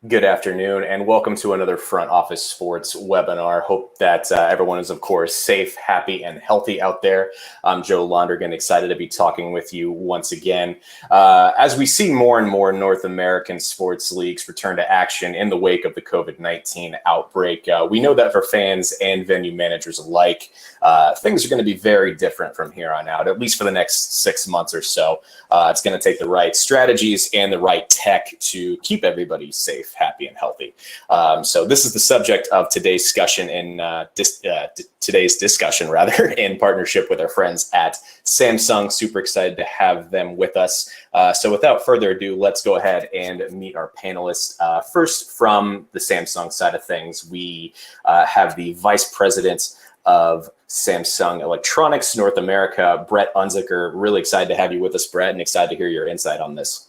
Good afternoon, and welcome to another Front Office Sports webinar. Hope that everyone is, of course, safe, happy, and healthy out there. I'm Joe Londergan, excited to be talking with you once again. As we see more and more North American sports leagues return to action in the wake of the COVID-19 outbreak, we know that for fans and venue managers alike, things are going to be very different from here on out, at least for the next 6 months or so. It's going to take the right strategies and the right tech to keep everybody safe, happy, and healthy. So this is the subject of today's discussion in in partnership with our friends at Samsung. Super excited to have them with us. So without further ado, let's go ahead and meet our panelists. First, from the Samsung side of things, we have the Vice President of Samsung Electronics North America, Brett Unzicker. Really excited to have you with us, Brett, and excited to hear your insight on this.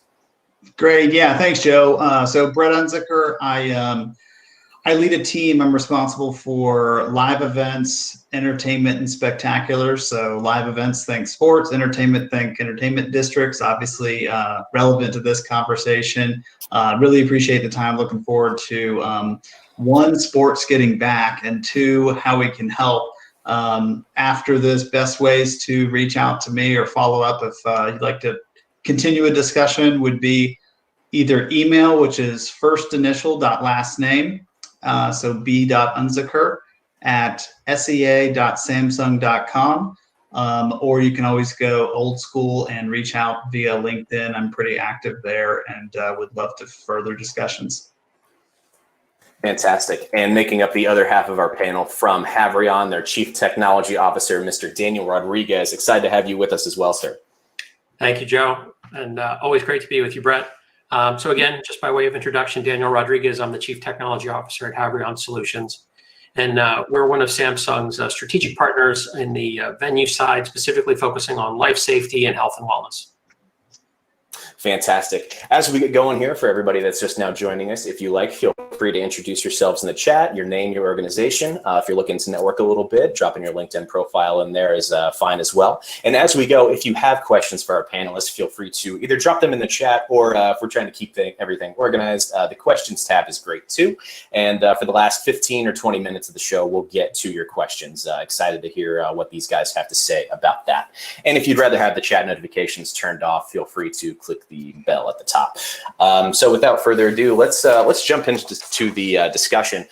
Great. Yeah, thanks, Joe. So Brett Unzicker, I lead a team. I'm responsible for live events, entertainment, and spectaculars. So live events, think sports; entertainment, think entertainment districts. Obviously relevant to this conversation. Really appreciate the time. Looking forward to one, sports getting back, and two, how we can help. After this, best ways to reach out to me or follow up if you'd like to continue a discussion would be either email, which is first initial dot last name, so b.unzicker at sea.samsung.com, or you can always go old school and reach out via LinkedIn. I'm pretty active there and would love to further discussions. Fantastic. And making up the other half of our panel from HAVRION, their Chief Technology Officer, Mr. Daniel Rodriguez. Excited to have you with us as well, sir. Thank you, Joe, and always great to be with you, Brett. So again, just by way of introduction, Daniel Rodriguez, I'm the Chief Technology Officer at HAVRION Solutions, and we're one of Samsung's strategic partners in the venue side, specifically focusing on life safety and health and wellness. Fantastic. As we get going here, for everybody that's just now joining us, if you like, feel free to introduce yourselves in the chat, your name, your organization. If you're looking to network a little bit, dropping your LinkedIn profile in there is fine as well. And as we go, if you have questions for our panelists, feel free to either drop them in the chat or if we're trying to keep everything organized, the questions tab is great too. And for the last 15 or 20 minutes of the show, we'll get to your questions. Excited to hear what these guys have to say about that. And if you'd rather have the chat notifications turned off, feel free to click the bell at the top. So without further ado, let's jump into the discussion.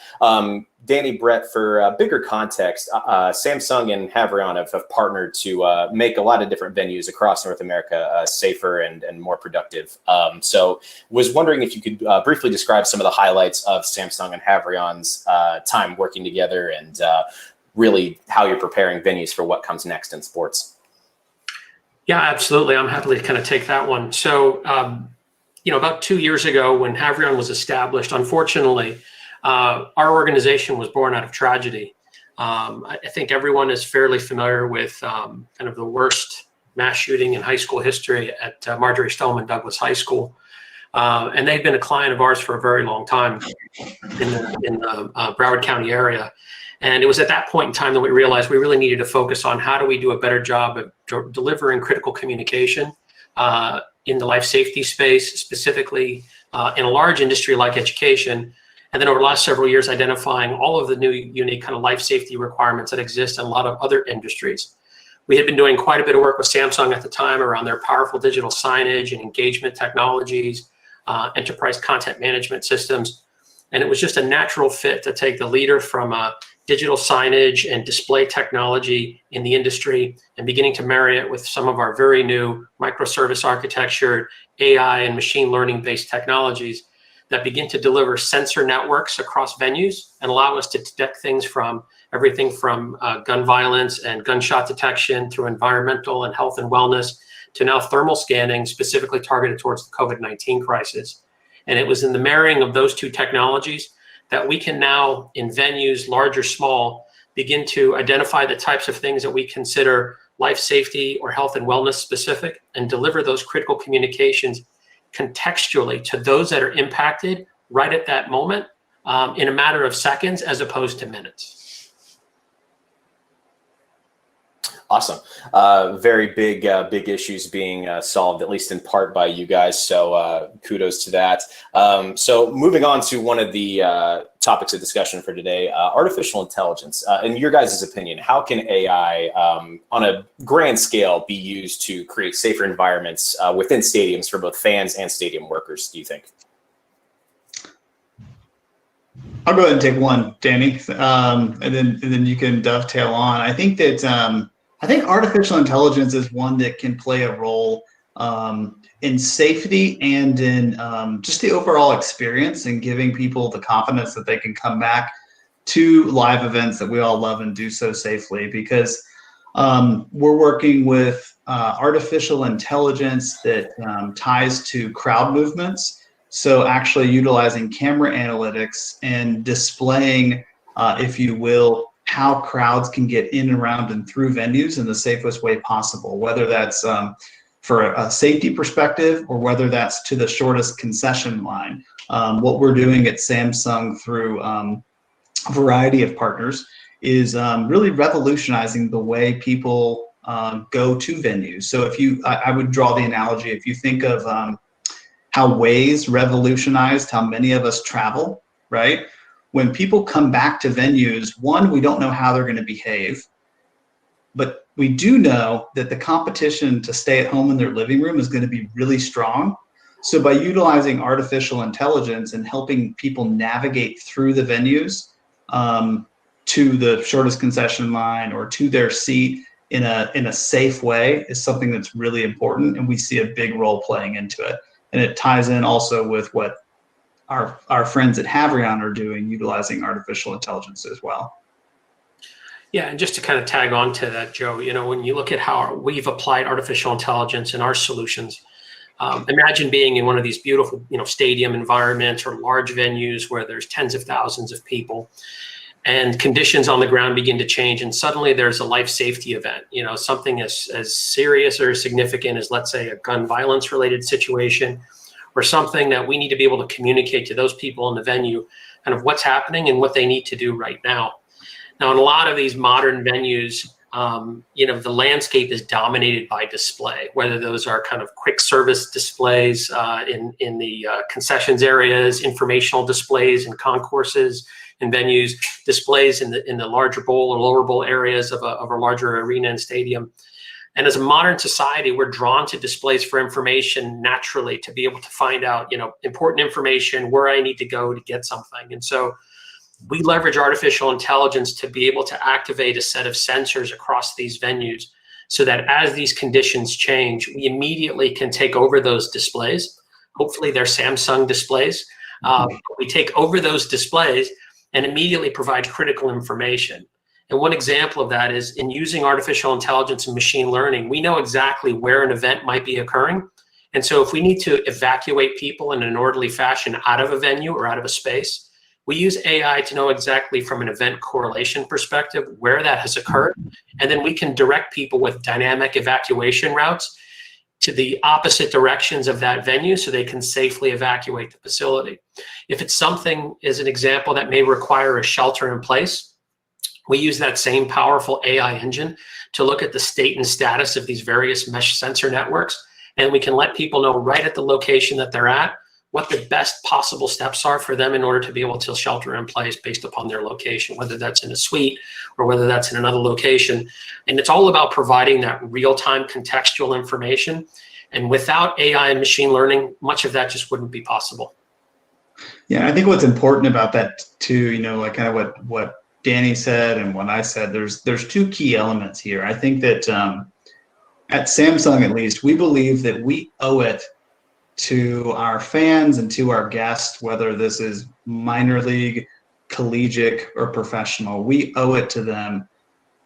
Danny, Brett, for bigger context, Samsung and HAVRION have partnered to make a lot of different venues across North America safer and more productive. So was wondering if you could briefly describe some of the highlights of Samsung and HAVRION's time working together and really how you're preparing venues for what comes next in sports. Yeah, absolutely. I'm happy to kind of take that one. So, about 2 years ago when HAVRION was established, unfortunately, our organization was born out of tragedy. I think everyone is fairly familiar with kind of the worst mass shooting in high school history at Marjorie Stoneman Douglas High School. And they've been a client of ours for a very long time in the Broward County area. And it was at that point in time that we realized we really needed to focus on how do we do a better job of delivering critical communication in the life safety space, specifically in a large industry like education. And then over the last several years, identifying all of the new unique kind of life safety requirements that exist in a lot of other industries. We had been doing quite a bit of work with Samsung at the time around their powerful digital signage and engagement technologies, enterprise content management systems. And it was just a natural fit to take the leader from digital signage and display technology in the industry and beginning to marry it with some of our very new microservice architecture, AI and machine learning based technologies that begin to deliver sensor networks across venues and allow us to detect things from everything from gun violence and gunshot detection through environmental and health and wellness to now thermal scanning specifically targeted towards the COVID-19 crisis. And it was in the marrying of those two technologies that we can now, in venues, large or small, begin to identify the types of things that we consider life safety or health and wellness specific and deliver those critical communications contextually to those that are impacted right at that moment in a matter of seconds as opposed to minutes. Awesome. Very big issues being solved, at least in part by you guys. So kudos to that. So moving on to one of the topics of discussion for today, artificial intelligence. In your guys' opinion, how can AI on a grand scale be used to create safer environments within stadiums for both fans and stadium workers, do you think? I'll go ahead and take one, Danny, and then you can dovetail on. I think that I think artificial intelligence is one that can play a role in safety and in just the overall experience and giving people the confidence that they can come back to live events that we all love and do so safely, because we're working with artificial intelligence that ties to crowd movements. So actually utilizing camera analytics and displaying, if you will, how crowds can get in, around, and through venues in the safest way possible, whether that's for a safety perspective or whether that's to the shortest concession line. What we're doing at Samsung through a variety of partners is really revolutionizing the way people go to venues. So if you, I would draw the analogy, if you think of how Waze revolutionized how many of us travel, right? When people come back to venues, one, we don't know how they're going to behave, but we do know that the competition to stay at home in their living room is going to be really strong. So by utilizing artificial intelligence and helping people navigate through the venues to the shortest concession line or to their seat in a safe way is something that's really important, and we see a big role playing into it. And it ties in also with what our friends at HAVRION are doing, utilizing artificial intelligence as well. Yeah, and just to kind of tag on to that, Joe, you know, when you look at how we've applied artificial intelligence in our solutions, imagine being in one of these beautiful, you know, stadium environments or large venues where there's tens of thousands of people, and conditions on the ground begin to change, and suddenly there's a life safety event, you know, something as serious or significant as, let's say, a gun violence related situation, or something that we need to be able to communicate to those people in the venue kind of what's happening and what they need to do right now. Now, in a lot of these modern venues, you know, the landscape is dominated by display, whether those are kind of quick service displays in the concessions areas, informational displays in concourses and venues, displays in the larger bowl or lower bowl areas of a larger arena and stadium. And as a modern society, we're drawn to displays for information naturally, to be able to find out, you know, important information, where I need to go to get something. And so we leverage artificial intelligence to be able to activate a set of sensors across these venues so that as these conditions change, we immediately can take over those displays. Hopefully they're Samsung displays. We take over those displays and immediately provide critical information. And one example of that is in using artificial intelligence and machine learning, we know exactly where an event might be occurring. And so if we need to evacuate people in an orderly fashion out of a venue or out of a space, we use AI to know exactly from an event correlation perspective where that has occurred. And then we can direct people with dynamic evacuation routes to the opposite directions of that venue so they can safely evacuate the facility. If it's something, as an example, that may require a shelter in place, we use that same powerful AI engine to look at the state and status of these various mesh sensor networks. And we can let people know right at the location that they're at what the best possible steps are for them in order to be able to shelter in place based upon their location, whether that's in a suite or whether that's in another location. And it's all about providing that real-time contextual information. And without AI and machine learning, much of that just wouldn't be possible. Yeah, I think what's important about that too, you know, like kind of what Danny said and what I said, there's two key elements here. I think that at Samsung, at least, we believe that we owe it to our fans and to our guests, whether this is minor league, collegiate, or professional, we owe it to them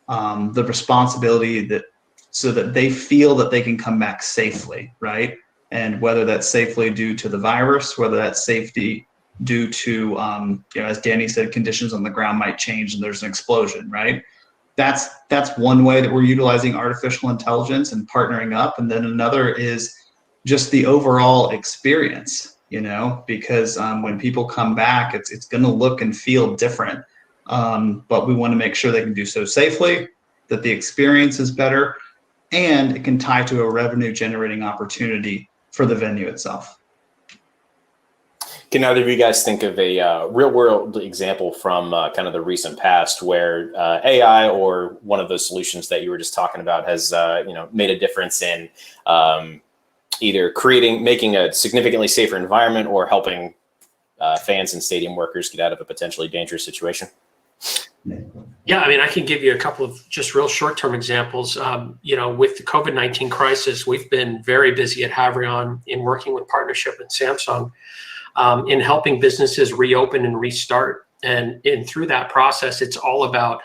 the responsibility that so that they feel that they can come back safely, right? And whether that's safely due to the virus, whether that's safety due to, you know, as Danny said, conditions on the ground might change and there's an explosion, right? That's one way that we're utilizing artificial intelligence and partnering up. And then another is just the overall experience, you know, because when people come back, it's going to look and feel different. But we want to make sure they can do so safely that the experience is better, and it can tie to a revenue generating opportunity for the venue itself. Can either of you guys think of a real world example from kind of the recent past where AI or one of those solutions that you were just talking about has made a difference in either making a significantly safer environment or helping fans and stadium workers get out of a potentially dangerous situation? Yeah, I mean, I can give you a couple of just real short-term examples. With the COVID-19 crisis, we've been very busy at HAVRION in working with partnership with Samsung in helping businesses reopen and restart. And through that process, it's all about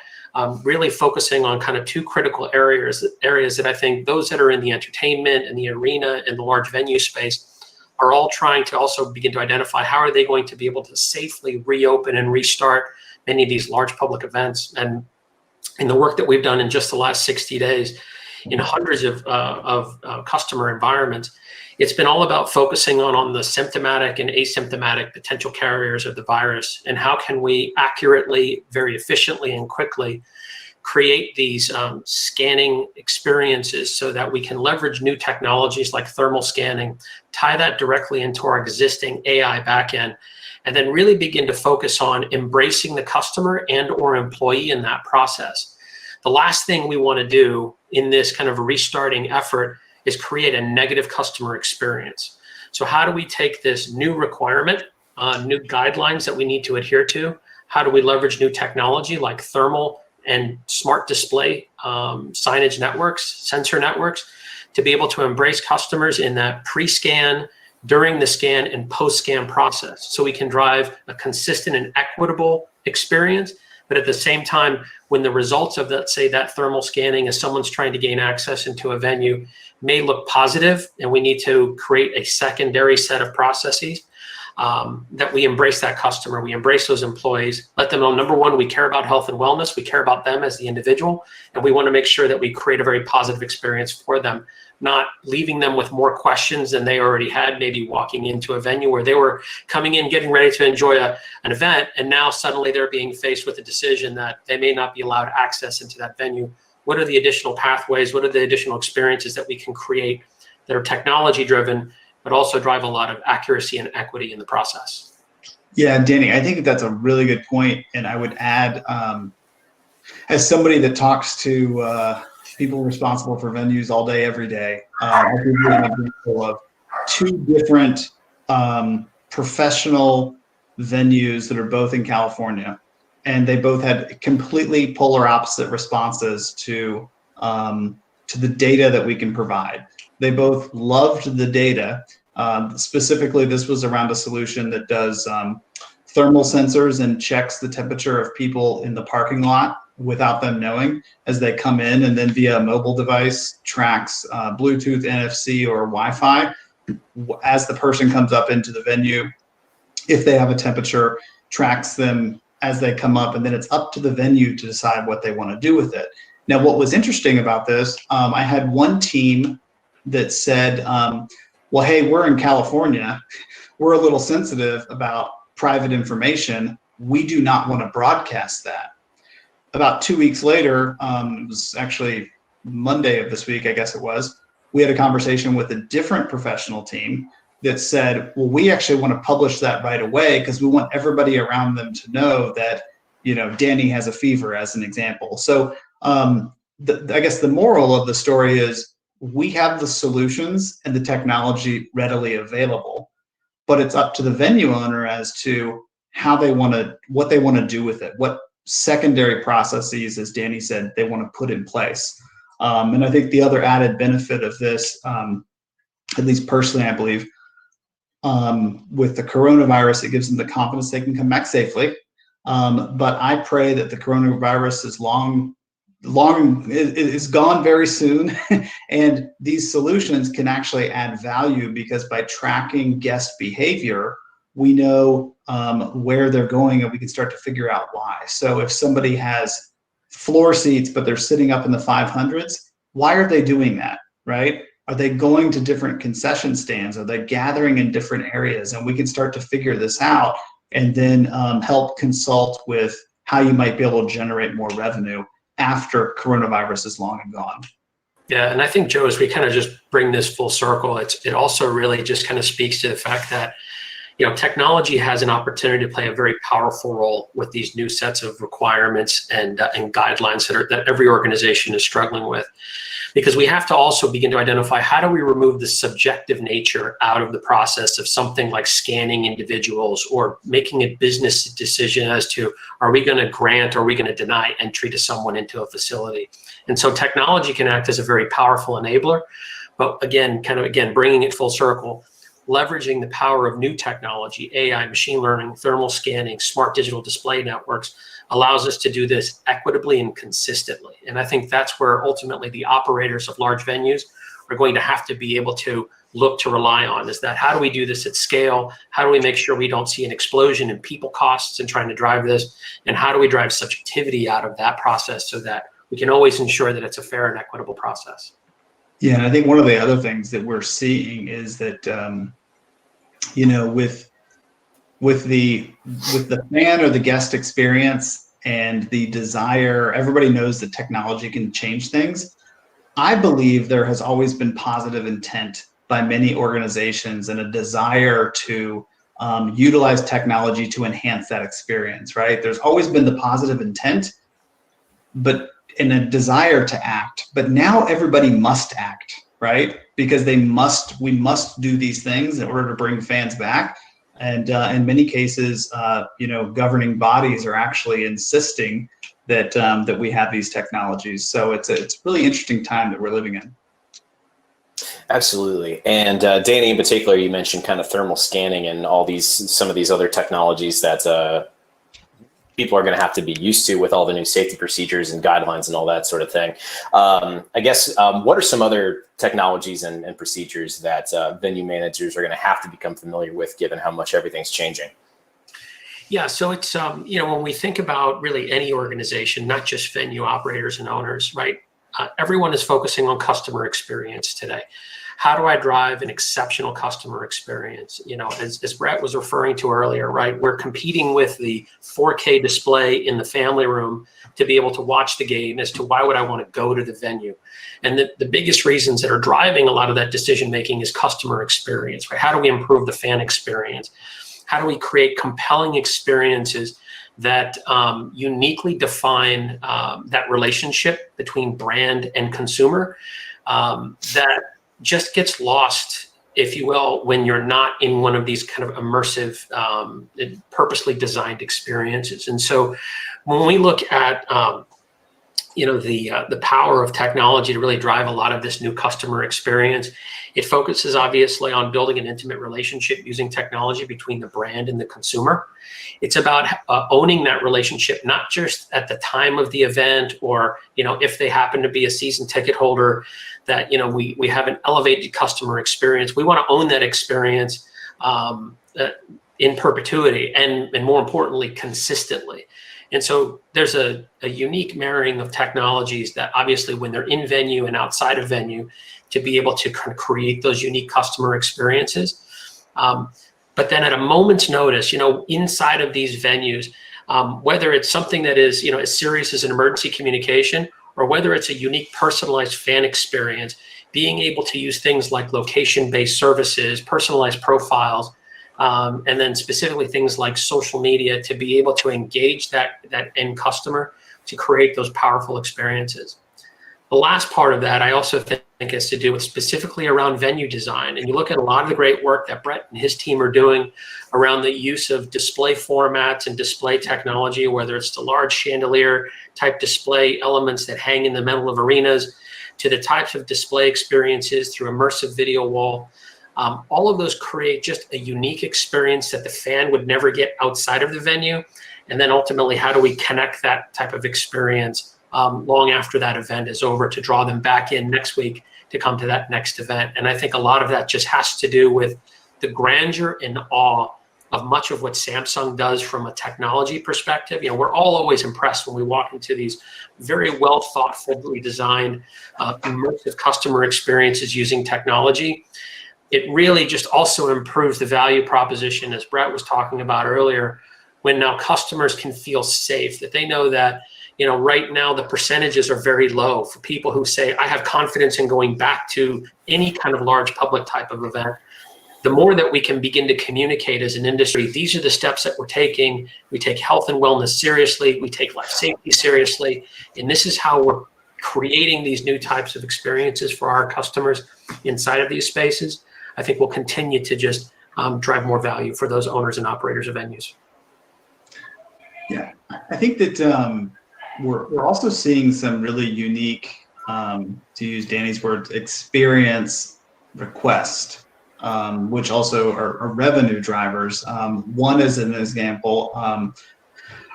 really focusing on kind of two critical areas that I think those that are in the entertainment and the arena and the large venue space are all trying to also begin to identify how are they going to be able to safely reopen and restart many of these large public events. And in the work that we've done in just the last 60 days in hundreds of customer environments, it's been all about focusing on the symptomatic and asymptomatic potential carriers of the virus, and how can we accurately, very efficiently and quickly create these scanning experiences so that we can leverage new technologies like thermal scanning, tie that directly into our existing AI backend, and then really begin to focus on embracing the customer and or employee in that process. The last thing we want to do in this kind of restarting effort is create a negative customer experience. So how do we take this new requirement, new guidelines that we need to adhere to? How do we leverage new technology like thermal and smart display signage networks, sensor networks, to be able to embrace customers in that pre-scan, during the scan, and post-scan process, so we can drive a consistent and equitable experience. But at the same time, when the results of, let's say, that thermal scanning as someone's trying to gain access into a venue may look positive, and we need to create a secondary set of processes, that we embrace that customer, we embrace those employees, let them know, number one, we care about health and wellness, we care about them as the individual, and we want to make sure that we create a very positive experience for them, not leaving them with more questions than they already had, maybe walking into a venue where they were coming in, getting ready to enjoy an event, and now suddenly they're being faced with a decision that they may not be allowed access into that venue. What are the additional pathways? What are the additional experiences that we can create that are technology driven, but also drive a lot of accuracy and equity in the process? Yeah, Danny, I think that's a really good point. And I would add, as somebody that talks to people responsible for venues all day, every day, I'll give you an example of two different professional venues that are both in California. And they both had completely polar opposite responses to the data that we can provide. They both loved the data. Specifically, this was around a solution that does thermal sensors and checks the temperature of people in the parking lot without them knowing as they come in, and then via a mobile device tracks Bluetooth, NFC, or Wi-Fi as the person comes up into the venue. If they have a temperature, tracks them as they come up, and then it's up to the venue to decide what they want to do with it. Now, what was interesting about this, I had one team that said, well, hey, we're in California. We're a little sensitive about private information. We do not want to broadcast that. About 2 weeks later, it was actually Monday of this week, I guess it was, we had a conversation with a different professional team that said, well, we actually want to publish that right away because we want everybody around them to know that, Danny has a fever, as an example. So I guess the moral of the story is we have the solutions and the technology readily available, but it's up to the venue owner as to what they want to do with it, what secondary processes, as Danny said, they want to put in place. And I think the other added benefit of this, at least personally, I believe, with the coronavirus, it gives them the confidence they can come back safely. But I pray that the coronavirus is gone very soon, and these solutions can actually add value, because by tracking guest behavior, we know where they're going, and we can start to figure out why. So if somebody has floor seats, but they're sitting up in the 500s, why are they doing that, right? Are they going to different concession stands? Are they gathering in different areas? And we can start to figure this out, and then help consult with how you might be able to generate more revenue after coronavirus is long and gone. Yeah, and I think, Joe, as we kind of just bring this full circle, it also really just kind of speaks to the fact that, you know, technology has an opportunity to play a very powerful role with these new sets of requirements and guidelines that every organization is struggling with. Because we have to also begin to identify, how do we remove the subjective nature out of the process of something like scanning individuals or making a business decision as to, are we going to grant or are we going to deny entry to someone into a facility? And so technology can act as a very powerful enabler, but again, bringing it full circle, leveraging the power of new technology, AI, machine learning, thermal scanning, smart digital display networks, allows us to do this equitably and consistently. And I think that's where ultimately the operators of large venues are going to have to be able to look to rely on, is that how do we do this at scale? How do we make sure we don't see an explosion in people costs in trying to drive this? And how do we drive subjectivity out of that process so that we can always ensure that it's a fair and equitable process? Yeah, and I think one of the other things that we're seeing is that, you know, with the fan or the guest experience and the desire, everybody knows that technology can change things. I believe there has always been positive intent by many organizations and a desire to utilize technology to enhance that experience, right? There's always been the positive intent, but in a desire to act, but now everybody must act, right? Because we must do these things in order to bring fans back. And in many cases, you know, governing bodies are actually insisting that that we have these technologies. So it's a really interesting time that we're living in. Absolutely. And Danny, in particular, you mentioned kind of thermal scanning and some of these other technologies that people are going to have to be used to with all the new safety procedures and guidelines and all that sort of thing. I guess, what are some other technologies and procedures that venue managers are going to have to become familiar with, given how much everything's changing? Yeah, so it's, you know, when we think about really any organization, not just venue operators and owners, right? Everyone is focusing on customer experience today. How do I drive an exceptional customer experience? You know, as Brett was referring to earlier, right? We're competing with the 4K display in the family room to be able to watch the game as to why would I want to go to the venue? And the biggest reasons that are driving a lot of that decision-making is customer experience, right? How do we improve the fan experience? How do we create compelling experiences that uniquely define that relationship between brand and consumer that just gets lost, if you will, when you're not in one of these kind of immersive, purposely designed experiences. And so when we look at, you know, the power of technology to really drive a lot of this new customer experience, it focuses obviously on building an intimate relationship using technology between the brand and the consumer. It's about owning that relationship, not just at the time of the event, or, you know, if they happen to be a season ticket holder, that, you know, we have an elevated customer experience. We want to own that experience in perpetuity and more importantly, consistently. And so there's a unique marrying of technologies that obviously when they're in venue and outside of venue to be able to create those unique customer experiences. But then at a moment's notice, you know, inside of these venues, whether it's something that is, you know, as serious as an emergency communication, or whether it's a unique personalized fan experience, being able to use things like location-based services, personalized profiles, and then specifically things like social media to be able to engage that end customer to create those powerful experiences. The last part of that I also think has to do with specifically around venue design. And you look at a lot of the great work that Brett and his team are doing around the use of display formats and display technology, whether it's the large chandelier type display elements that hang in the middle of arenas, to the types of display experiences through immersive video wall. All of those create just a unique experience that the fan would never get outside of the venue. And then ultimately, how do we connect that type of experience long after that event is over to draw them back in next week to come to that next event? And I think a lot of that just has to do with the grandeur and awe of much of what Samsung does from a technology perspective. You know, we're all always impressed when we walk into these very well thoughtfully designed immersive customer experiences using technology. It really just also improves the value proposition, as Brett was talking about earlier, when now customers can feel safe, that they know that, right now the percentages are very low for people who say, I have confidence in going back to any kind of large public type of event. The more that we can begin to communicate as an industry, these are the steps that we're taking. We take health and wellness seriously. We take life safety seriously. And this is how we're creating these new types of experiences for our customers inside of these spaces. I think we'll continue to just drive more value for those owners and operators of venues. Yeah, I think that we're also seeing some really unique, to use Danny's words, experience requests, which also are revenue drivers. One is an example.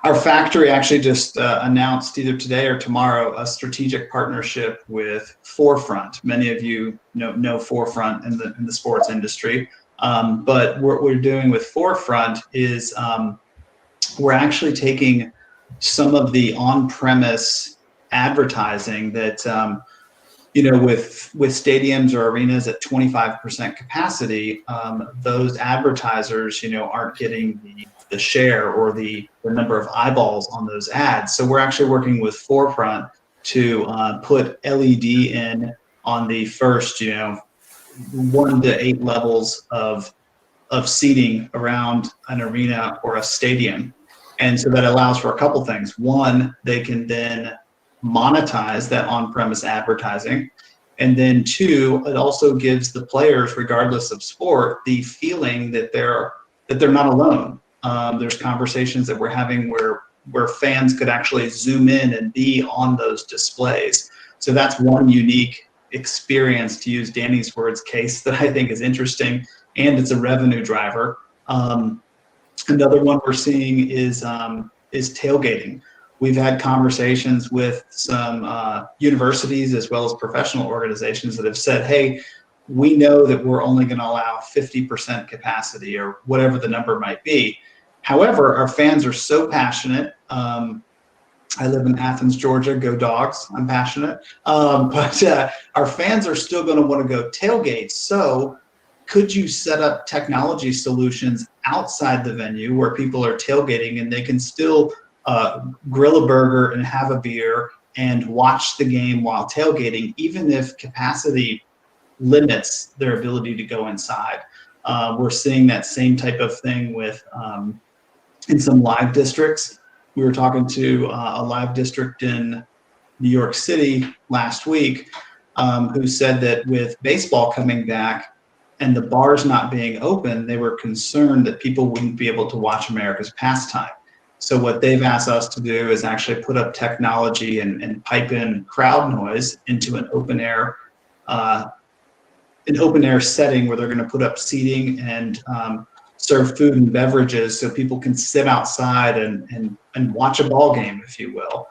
Our factory actually just announced either today or tomorrow a strategic partnership with Forefront. Many of you know Forefront in the sports industry. But what we're doing with Forefront is we're actually taking some of the on-premise advertising that with stadiums or arenas at 25% capacity, those advertisers aren't getting the share or the number of eyeballs on those ads. So we're actually working with Forefront to put LED in on the first 1 to 8 levels of seating around an arena or a stadium. And so that allows for a couple things. One, they can then monetize that on-premise advertising. And then two, it also gives the players, regardless of sport, the feeling that they're not alone. There's conversations that we're having where fans could actually zoom in and be on those displays. So that's one unique experience, to use Danny's words, case that I think is interesting, and it's a revenue driver. Another one we're seeing is tailgating. We've had conversations with some universities as well as professional organizations that have said, hey, we know that we're only going to allow 50% capacity or whatever the number might be. However, our fans are so passionate. I live in Athens, Georgia. Go Dogs. I'm passionate. But our fans are still going to want to go tailgate. So could you set up technology solutions outside the venue where people are tailgating and they can still grill a burger and have a beer and watch the game while tailgating, even if capacity limits their ability to go inside? We're seeing that same type of thing with in some live districts. We were talking to a live district in New York City last week who said that with baseball coming back and the bars not being open, they were concerned that people wouldn't be able to watch America's pastime. So what they've asked us to do is actually put up technology and pipe in crowd noise into an open air setting where they're going to put up seating and serve food and beverages so people can sit outside and watch a ball game, if you will,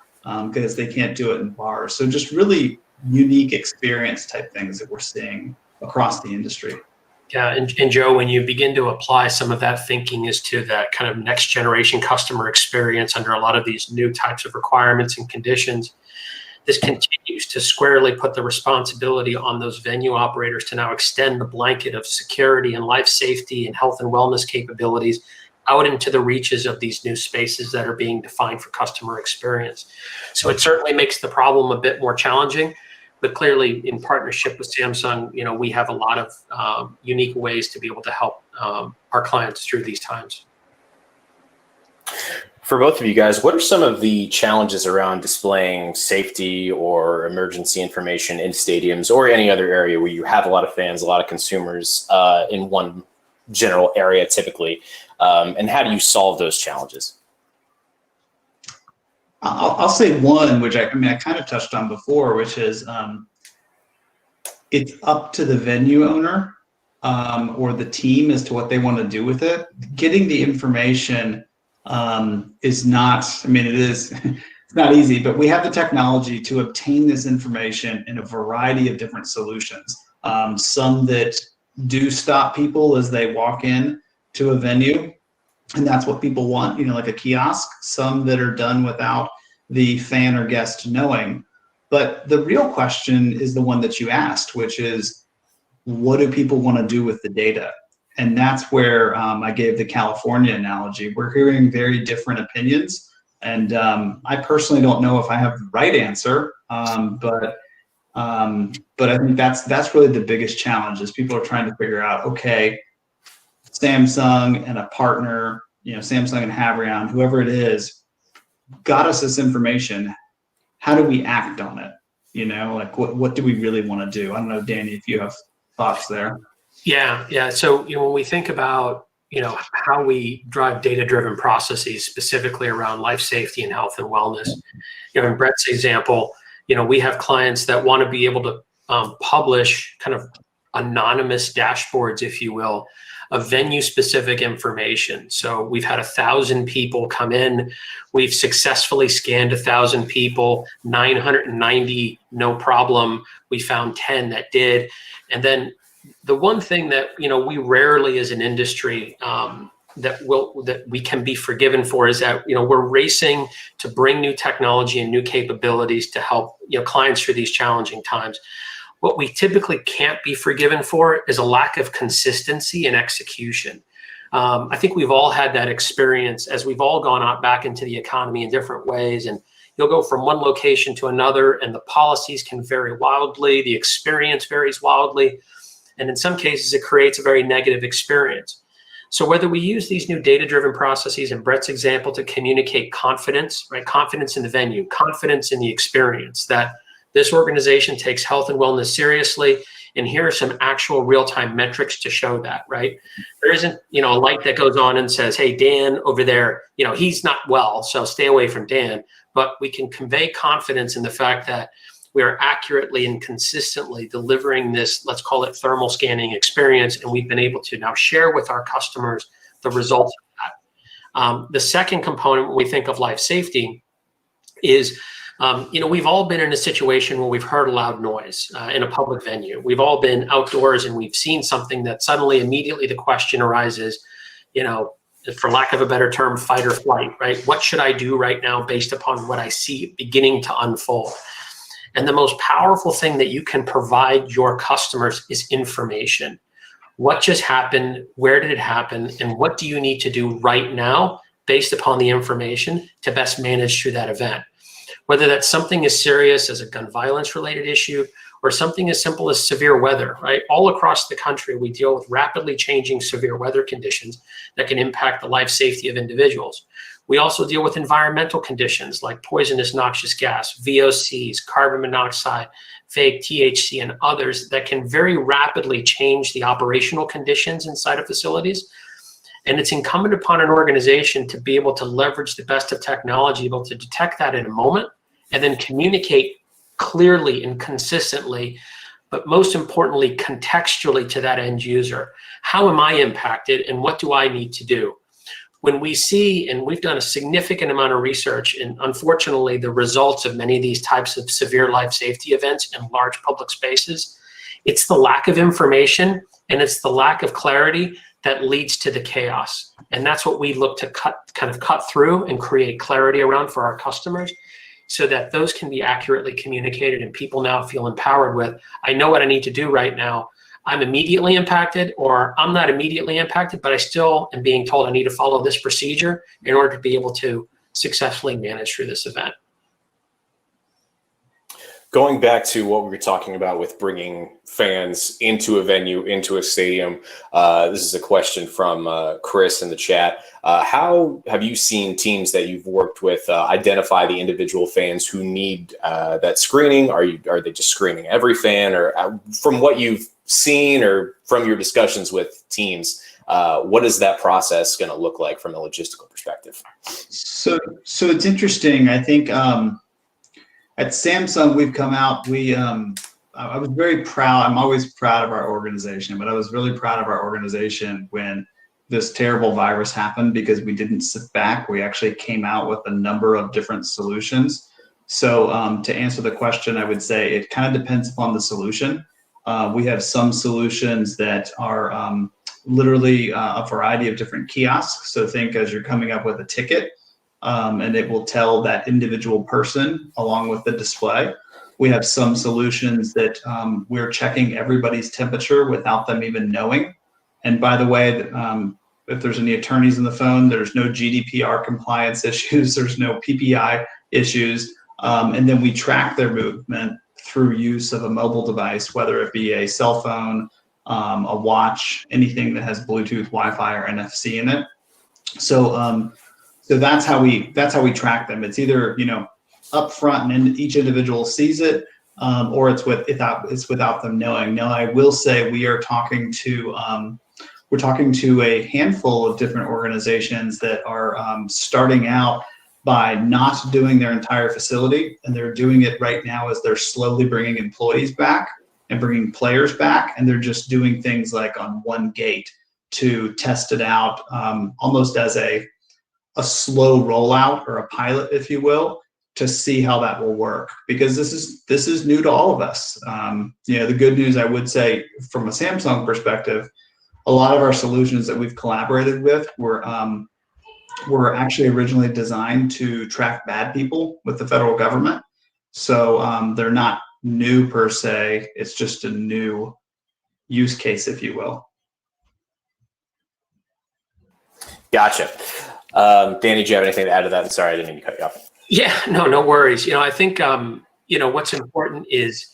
because they can't do it in bars. So just really unique experience type things that we're seeing across the industry. Yeah, and Joe, when you begin to apply some of that thinking as to that kind of next generation customer experience under a lot of these new types of requirements and conditions, this continues to squarely put the responsibility on those venue operators to now extend the blanket of security and life safety and health and wellness capabilities out into the reaches of these new spaces that are being defined for customer experience. So it certainly makes the problem a bit more challenging, but clearly in partnership with Samsung, we have a lot of unique ways to be able to help our clients through these times. For both of you guys, what are some of the challenges around displaying safety or emergency information in stadiums or any other area where you have a lot of fans, a lot of consumers in one general area typically? And how do you solve those challenges? I'll say one, which I kind of touched on before, which is it's up to the venue owner or the team as to what they want to do with it. Getting the information is not, it is, it's not easy, but we have the technology to obtain this information in a variety of different solutions. Some that do stop people as they walk in to a venue, and that's what people want, like a kiosk. Some that are done without the fan or guest knowing. But the real question is the one that you asked, which is, what do people want to do with the data? And that's where I gave the California analogy. We're hearing very different opinions And I personally don't know if I have the right answer, but I think that's really the biggest challenge is people are trying to figure out, okay, Samsung and a partner, Samsung and HAVRION, whoever it is, got us this information. How do we act on it? Like what do we really want to do? I don't know, Danny, if you have thoughts there. Yeah. So when we think about how we drive data-driven processes specifically around life safety and health and wellness, in Brett's example, we have clients that want to be able to publish kind of anonymous dashboards, if you will, of venue-specific information. So we've had 1,000 people come in. We've successfully scanned 1,000 people, 990 no problem. We found 10 that did. And then the one thing that we rarely as an industry that we can be forgiven for is that we're racing to bring new technology and new capabilities to help clients through these challenging times. What we typically can't be forgiven for is a lack of consistency and execution. I think we've all had that experience as we've all gone out back into the economy in different ways, and you'll go from one location to another, and the policies can vary wildly, the experience varies wildly, and in some cases it creates a very negative experience. So whether we use these new data-driven processes in Brett's example to communicate confidence, right? Confidence in the venue, confidence in the experience, that this organization takes health and wellness seriously, and here are some actual real-time metrics to show that, right? There isn't, a light that goes on and says, hey, Dan over there, he's not well, so stay away from Dan. But we can convey confidence in the fact that we are accurately and consistently delivering this, let's call it thermal scanning experience, and we've been able to now share with our customers the results of that. The second component when we think of life safety is, we've all been in a situation where we've heard a loud noise in a public venue. We've all been outdoors and we've seen something that suddenly immediately the question arises, for lack of a better term, fight or flight, right? What should I do right now based upon what I see beginning to unfold? And the most powerful thing that you can provide your customers is information. What just happened? Where did it happen? And what do you need to do right now based upon the information to best manage through that event? Whether that's something as serious as a gun violence related issue or something as simple as severe weather, right? All across the country, we deal with rapidly changing severe weather conditions that can impact the life safety of individuals. We also deal with environmental conditions like poisonous noxious gas, VOCs, carbon monoxide, fake THC, and others that can very rapidly change the operational conditions inside of facilities. And it's incumbent upon an organization to be able to leverage the best of technology, able to detect that in a moment, and then communicate clearly and consistently, but most importantly, contextually to that end user. How am I impacted and what do I need to do? When we see, and we've done a significant amount of research, and unfortunately the results of many of these types of severe life safety events in large public spaces, it's the lack of information and it's the lack of clarity that leads to the chaos. And that's what we look to cut through and create clarity around for our customers so that those can be accurately communicated and people now feel empowered with, I know what I need to do right now. I'm immediately impacted, or I'm not immediately impacted, but I still am being told I need to follow this procedure in order to be able to successfully manage through this event. Going back to what we were talking about with bringing fans into a venue, into a stadium, this is a question from Chris in the chat. How have you seen teams that you've worked with identify the individual fans who need that screening? Are they just screening every fan? Or from what you've seen or from your discussions with teams, what is that process going to look like from a logistical perspective? So it's interesting. I think at Samsung, we've come out, I was very proud. I'm always proud of our organization, but I was really proud of our organization when this terrible virus happened because we didn't sit back. We actually came out with a number of different solutions. So to answer the question, I would say it kind of depends upon the solution. We have some solutions that are literally a variety of different kiosks. So think as you're coming up with a ticket, and it will tell that individual person along with the display. We have some solutions that we're checking everybody's temperature without them even knowing. And by the way, if there's any attorneys on the phone, there's no GDPR compliance issues, there's no PPI issues. And then we track their movement through use of a mobile device, whether it be a cell phone, a watch, anything that has Bluetooth, Wi-Fi, or NFC in it. So so that's how we track them. It's either, you know, up front and each individual sees it, or it's without them knowing. Now, I will say we're talking to a handful of different organizations that are starting out by not doing their entire facility, and they're doing it right now as they're slowly bringing employees back and bringing players back, and they're just doing things like on one gate to test it out, almost as a slow rollout or a pilot, if you will, to see how that will work, because this is new to all of us. You know, the good news, I would say, from a Samsung perspective, a lot of our solutions that we've collaborated with were actually originally designed to track bad people with the federal government. So they're not new per se. It's just a new use case, if you will. Gotcha. Danny, do you have anything to add to that? Sorry, I didn't mean to cut you off. Yeah, no worries. I think, what's important is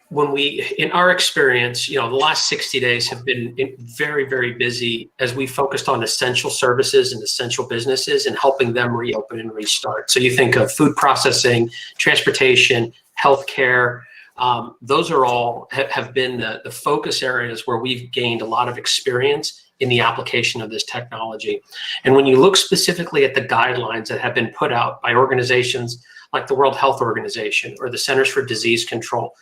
when in our experience, the last 60 days have been very, very busy as we focused on essential services and essential businesses and helping them reopen and restart. So you think of food processing, transportation, healthcare. Those are all have been the focus areas where we've gained a lot of experience in the application of this technology. And when you look specifically at the guidelines that have been put out by organizations like the World Health Organization or the Centers for Disease Control,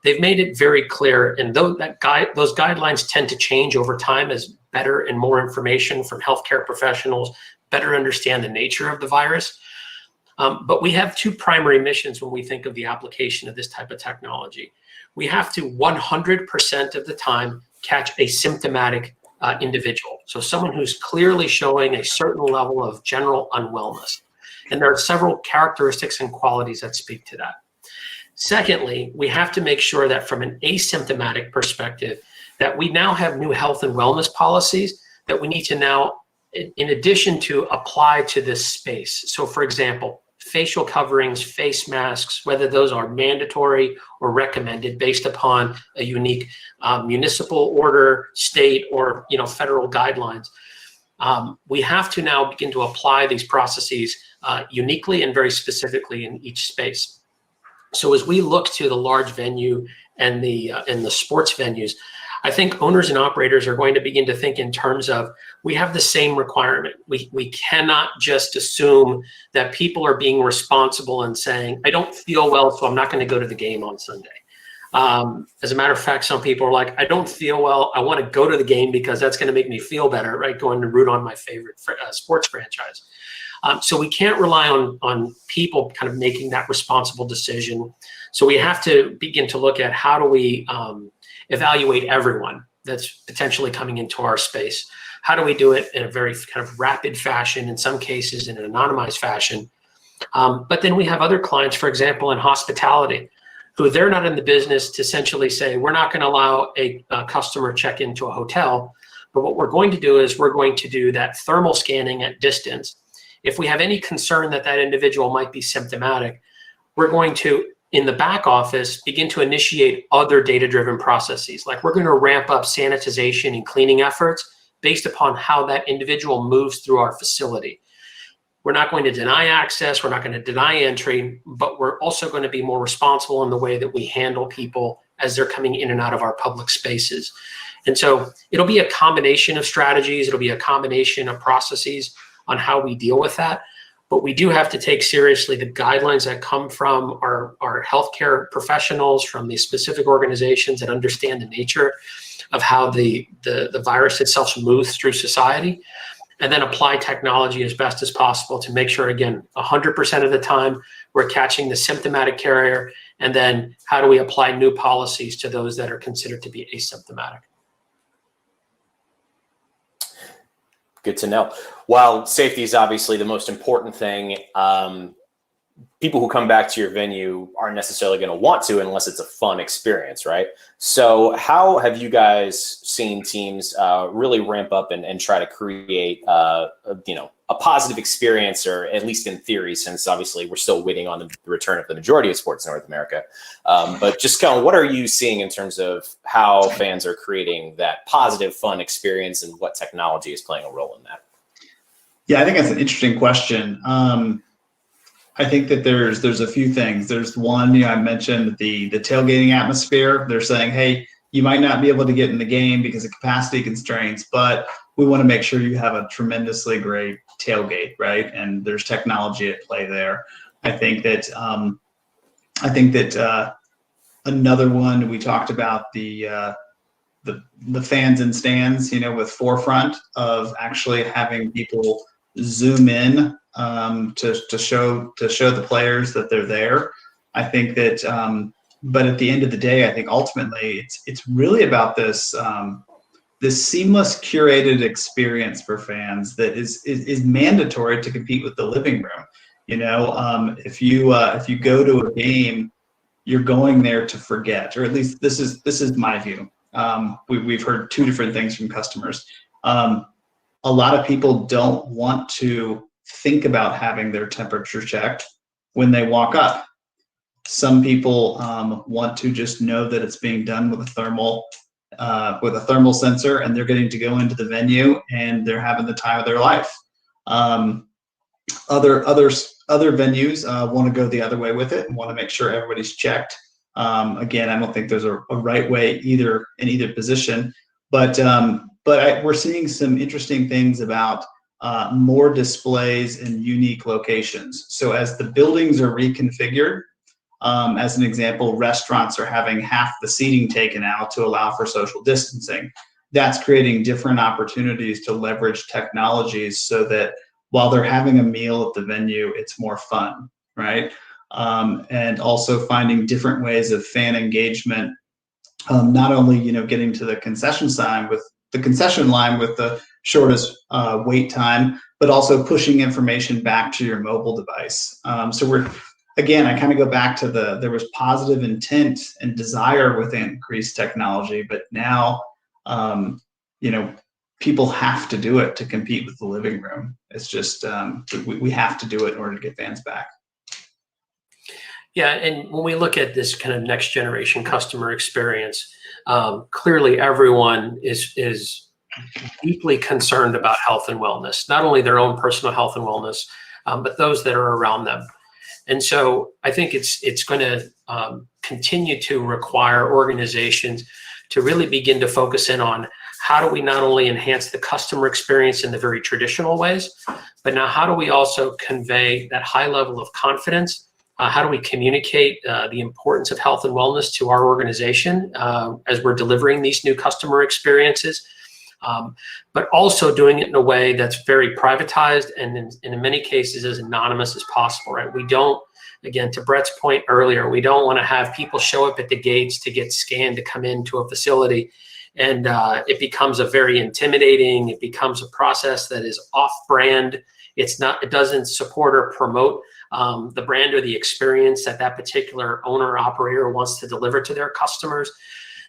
they've made it very clear. And those guidelines tend to change over time as better and more information from healthcare professionals better understand the nature of the virus. But we have two primary missions when we think of the application of this type of technology. We have to 100% of the time catch a symptomatic individual. So someone who's clearly showing a certain level of general unwellness. And there are several characteristics and qualities that speak to that. Secondly, we have to make sure that from an asymptomatic perspective, that we now have new health and wellness policies that we need to now, in addition to, apply to this space. So for example, facial coverings, face masks, whether those are mandatory or recommended based upon a unique municipal order, state, or federal guidelines. We have to now begin to apply these processes uniquely and very specifically in each space. So as we look to the large venue and the sports venues, I think owners and operators are going to begin to think in terms of, we have the same requirement. We cannot just assume that people are being responsible and saying, I don't feel well, so I'm not going to go to the game on Sunday. As a matter of fact, some people are like, I don't feel well, I want to go to the game because that's going to make me feel better, right? Going to root on my favorite sports franchise. So we can't rely on people kind of making that responsible decision. So we have to begin to look at, how do we evaluate everyone that's potentially coming into our space? How do we do it in a very kind of rapid fashion, in some cases in an anonymized fashion? But then we have other clients, for example, in hospitality, who they're not in the business to essentially say, we're not going to allow a customer check into a hotel, but what we're going to do is we're going to do that thermal scanning at distance. If we have any concern that that individual might be symptomatic, we're going to, in the back office, begin to initiate other data-driven processes. Like, we're going to ramp up sanitization and cleaning efforts based upon how that individual moves through our facility. We're not going to deny access, we're not going to deny entry, but we're also going to be more responsible in the way that we handle people as they're coming in and out of our public spaces. And so it'll be a combination of strategies, it'll be a combination of processes on how we deal with that. But we do have to take seriously the guidelines that come from our healthcare professionals, from the specific organizations that understand the nature of how the virus itself moves through society, and then apply technology as best as possible to make sure, again, 100% of the time we're catching the symptomatic carrier, and then how do we apply new policies to those that are considered to be asymptomatic. Good to know. While safety is obviously the most important thing, people who come back to your venue aren't necessarily going to want to unless it's a fun experience, right? So how have you guys seen teams really ramp up and try to create, a positive experience, or at least in theory, since obviously we're still waiting on the return of the majority of sports in North America. But just kind of what are you seeing in terms of how fans are creating that positive, fun experience, and what technology is playing a role in that? Yeah, I think that's an interesting question. I think that there's a few things. There's one, I mentioned the tailgating atmosphere. They're saying, hey, you might not be able to get in the game because of capacity constraints, but we want to make sure you have a tremendously great tailgate, right? And there's technology at play there. I think that another one, we talked about the fans in stands, with forefront of actually having people zoom in to show the players that they're there. I think that, but at the end of the day, I think ultimately it's really about this seamless curated experience for fans that is mandatory to compete with the living room. If you go to a game, you're going there to forget, or at least this is my view. We've heard two different things from customers. A lot of people don't want to think about having their temperature checked when they walk up. Some people want to just know that it's being done with a thermal sensor, and they're getting to go into the venue and they're having the time of their life. Other venues want to go the other way with it and want to make sure everybody's checked. Again, I don't think there's a right way in either position, but we're seeing some interesting things about more displays in unique locations. So as the buildings are reconfigured, as an example, restaurants are having half the seating taken out to allow for social distancing. That's creating different opportunities to leverage technologies so that while they're having a meal at the venue, it's more fun, right? And also finding different ways of fan engagement, not only getting to the concession line with the shortest wait time, but also pushing information back to your mobile device. So I kind of go back to there was positive intent and desire with increased technology, but now, people have to do it to compete with the living room. It's just, we have to do it in order to get fans back. Yeah, and when we look at this kind of next generation customer experience, clearly everyone is deeply concerned about health and wellness, not only their own personal health and wellness, but those that are around them. And so I think it's going to continue to require organizations to really begin to focus in on how do we not only enhance the customer experience in the very traditional ways, but now how do we also convey that high level of confidence? How do we communicate the importance of health and wellness to our organization as we're delivering these new customer experiences? But also doing it in a way that's very privatized and in many cases as anonymous as possible, right? We don't, again, to Brett's point earlier, we don't want to have people show up at the gates to get scanned to come into a facility. And it becomes a very intimidating, it becomes a process that is off-brand. It doesn't support or promote the brand or the experience that particular owner or operator wants to deliver to their customers.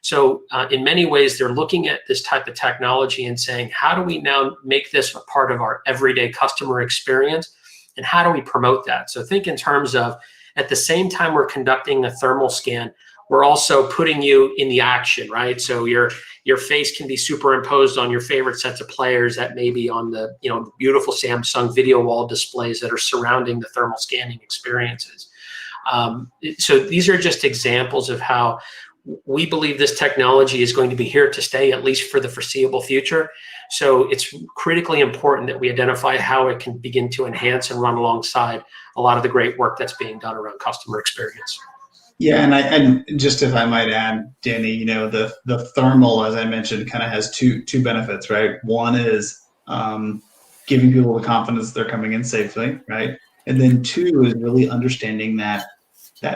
So in many ways, they're looking at this type of technology and saying, how do we now make this a part of our everyday customer experience? And how do we promote that? So think in terms of, at the same time we're conducting a thermal scan, we're also putting you in the action, right? So your face can be superimposed on your favorite sets of players that may be on the beautiful Samsung video wall displays that are surrounding the thermal scanning experiences. So these are just examples of how we believe this technology is going to be here to stay, at least for the foreseeable future. So it's critically important that we identify how it can begin to enhance and run alongside a lot of the great work that's being done around customer experience. Yeah, and just if I might add, Danny, the thermal, as I mentioned, kind of has two benefits, right? One is giving people the confidence they're coming in safely, right? And then two is really understanding that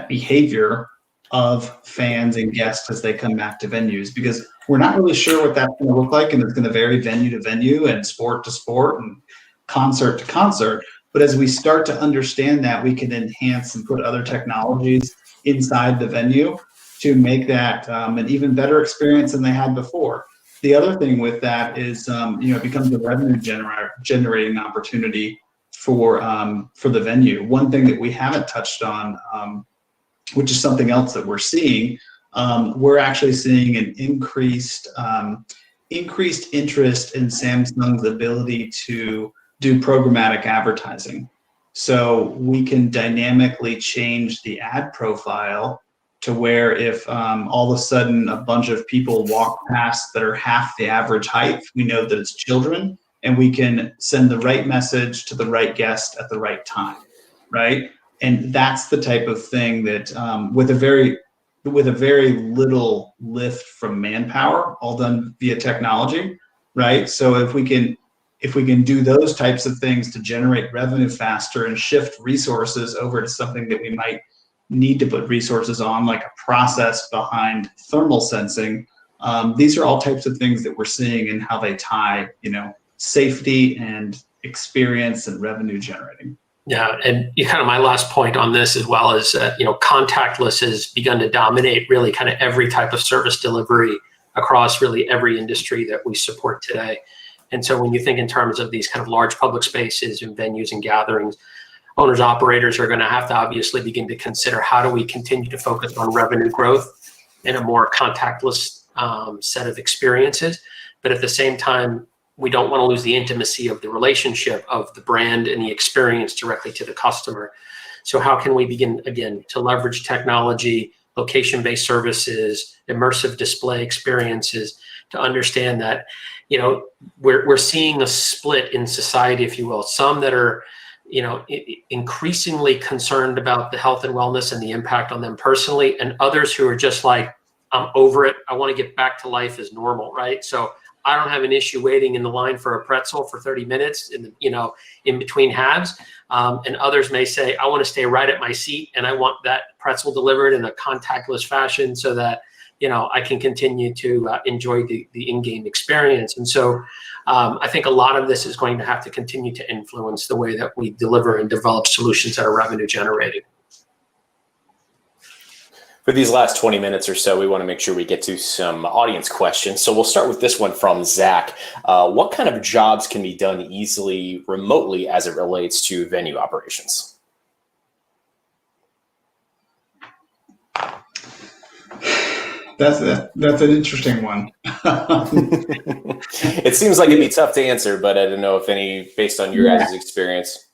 behavior of fans and guests as they come back to venues, because we're not really sure what that's going to look like, and it's going to vary venue to venue and sport to sport and concert to concert. But as we start to understand that, we can enhance and put other technologies inside the venue to make that an even better experience than they had before. The other thing with that is, it becomes a revenue generating opportunity for the venue. One thing that we haven't touched on, which is something else that we're seeing, we're actually seeing an increased interest in Samsung's ability to do programmatic advertising. So we can dynamically change the ad profile to where if all of a sudden a bunch of people walk past that are half the average height, we know that it's children, and we can send the right message to the right guest at the right time, right? And that's the type of thing that with a very little lift from manpower, all done via technology, right? So if we can do those types of things to generate revenue faster and shift resources over to something that we might need to put resources on, like a process behind thermal sensing, these are all types of things that we're seeing and how they tie, safety and experience and revenue generating. Yeah, and my last point on this as well is contactless has begun to dominate really kind of every type of service delivery across really every industry that we support today. And so when you think in terms of these kind of large public spaces and venues and gatherings, owners, operators are going to have to obviously begin to consider, how do we continue to focus on revenue growth in a more contactless set of experiences? But at the same time, we don't want to lose the intimacy of the relationship of the brand and the experience directly to the customer. So how can we begin, again, to leverage technology, location-based services, immersive display experiences, to understand that, we're seeing a split in society, if you will. Some that are, increasingly concerned about the health and wellness and the impact on them personally, and others who are just like, I'm over it. I want to get back to life as normal, right? So I don't have an issue waiting in the line for a pretzel for 30 minutes in between halves. And others may say, I want to stay right at my seat and I want that pretzel delivered in a contactless fashion so that, I can continue to enjoy the in-game experience. And so I think a lot of this is going to have to continue to influence the way that we deliver and develop solutions that are revenue generating. For these last 20 minutes or so, we want to make sure we get to some audience questions. So we'll start with this one from Zach. What kind of jobs can be done easily remotely as it relates to venue operations? That's an interesting one. It seems like it'd be tough to answer, but I don't know if any, based on your guys' experience.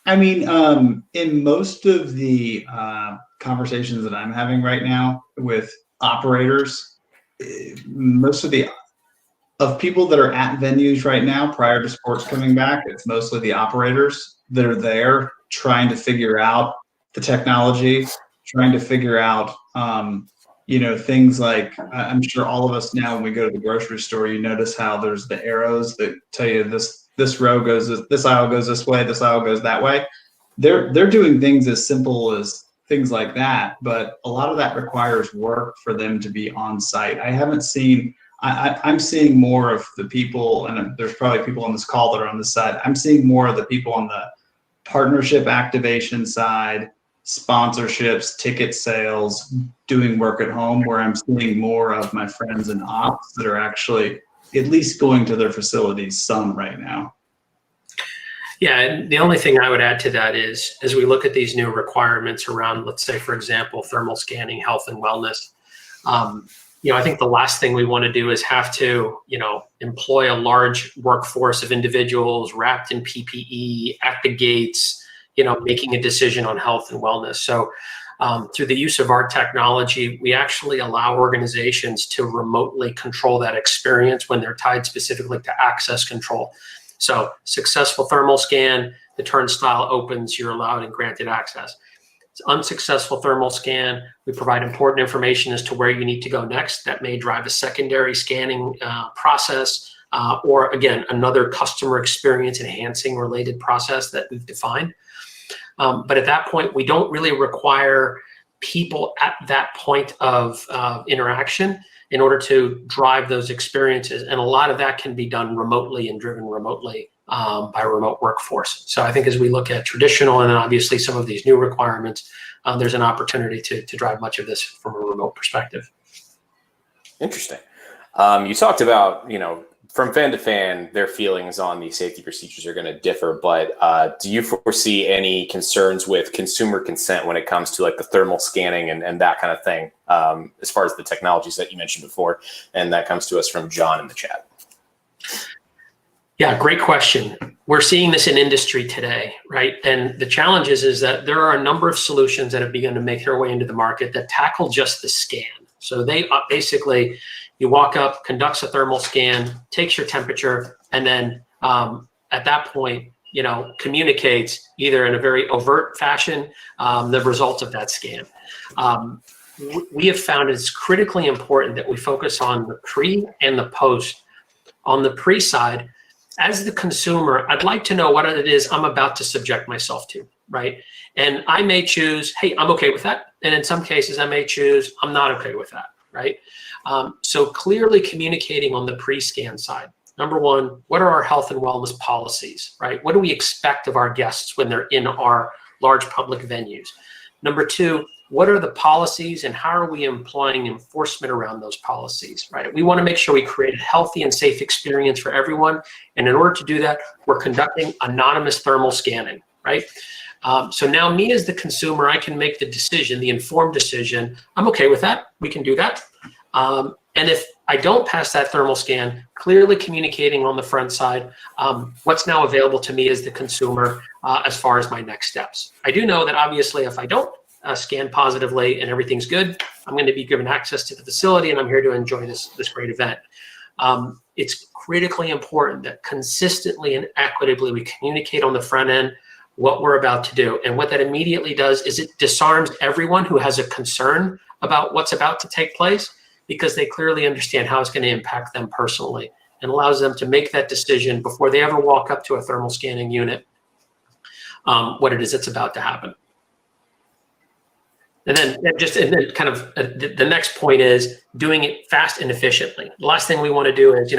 I mean, in most of the conversations that I'm having right now with operators, most of people that are at venues right now prior to sports coming back, it's mostly the operators that are there trying to figure out the technology, trying to figure out things like, I'm sure all of us now, when we go to the grocery store, you notice how there's the arrows that tell you this row goes, this aisle goes this way, this aisle goes that way. They're doing things as simple as things like that, but a lot of that requires work for them to be on site. I'm seeing more of the people, and there's probably people on this call that are on this side. I'm seeing more of the people on the partnership activation side, sponsorships, ticket sales, doing work at home, where I'm seeing more of my friends in ops that are actually at least going to their facilities some right now. Yeah, and the only thing I would add to that is, as we look at these new requirements around, let's say, for example, thermal scanning, health and wellness, I think the last thing we want to do is have to, employ a large workforce of individuals wrapped in PPE at the gates, making a decision on health and wellness. So through the use of our technology, we actually allow organizations to remotely control that experience when they're tied specifically to access control. So successful thermal scan, the turnstile opens, you're allowed and granted access. It's unsuccessful thermal scan, we provide important information as to where you need to go next. That may drive a secondary scanning process, or again, another customer experience enhancing related process that we've defined. But at that point, we don't really require people at that point of interaction in order to drive those experiences. And a lot of that can be done remotely and driven remotely by a remote workforce. So I think as we look at traditional and then obviously some of these new requirements, there's an opportunity to drive much of this from a remote perspective. Interesting. You talked about, from fan to fan, their feelings on the safety procedures are going to differ, but do you foresee any concerns with consumer consent when it comes to like the thermal scanning and that kind of thing, as far as the technologies that you mentioned before? And that comes to us from John in the chat. Yeah, great question. We're seeing this in industry today, right? And the challenge is that there are a number of solutions that have begun to make their way into the market that tackle just the scan. So they basically, you walk up, conducts a thermal scan, takes your temperature, and then at that point, communicates either in a very overt fashion the results of that scan. We have found it's critically important that we focus on the pre and the post. On the pre side, as the consumer, I'd like to know what it is I'm about to subject myself to, right? And I may choose, hey, I'm okay with that. And in some cases, I may choose, I'm not okay with that, right? So clearly communicating on the pre-scan side. Number one, what are our health and wellness policies, right? What do we expect of our guests when they're in our large public venues? Number two, what are the policies and how are we employing enforcement around those policies, right? We want to make sure we create a healthy and safe experience for everyone. And in order to do that, we're conducting anonymous thermal scanning, right? So now me as the consumer, I can make the decision, the informed decision. I'm okay with that. We can do that. And if I don't pass that thermal scan, clearly communicating on the front side, what's now available to me as the consumer as far as my next steps. I do know that obviously if I don't scan positively and everything's good, I'm going to be given access to the facility and I'm here to enjoy this great event. It's critically important that consistently and equitably we communicate on the front end what we're about to do. And what that immediately does is it disarms everyone who has a concern about what's about to take place, because they clearly understand how it's going to impact them personally and allows them to make that decision before they ever walk up to a thermal scanning unit, what it is that's about to happen. And then kind of the next point is doing it fast and efficiently. The last thing we want to do is,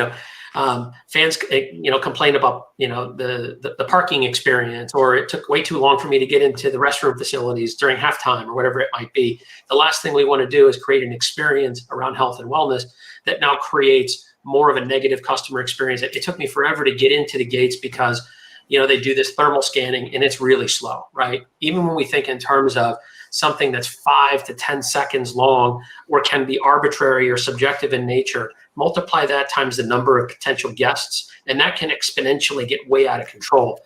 fans, complain about, the parking experience, or it took way too long for me to get into the restroom facilities during halftime or whatever it might be. The last thing we want to do is create an experience around health and wellness that now creates more of a negative customer experience. It took me forever to get into the gates because, they do this thermal scanning and it's really slow, right? Even when we think in terms of something that's 5 to 10 seconds long or can be arbitrary or subjective in nature, multiply that times the number of potential guests, and that can exponentially get way out of control.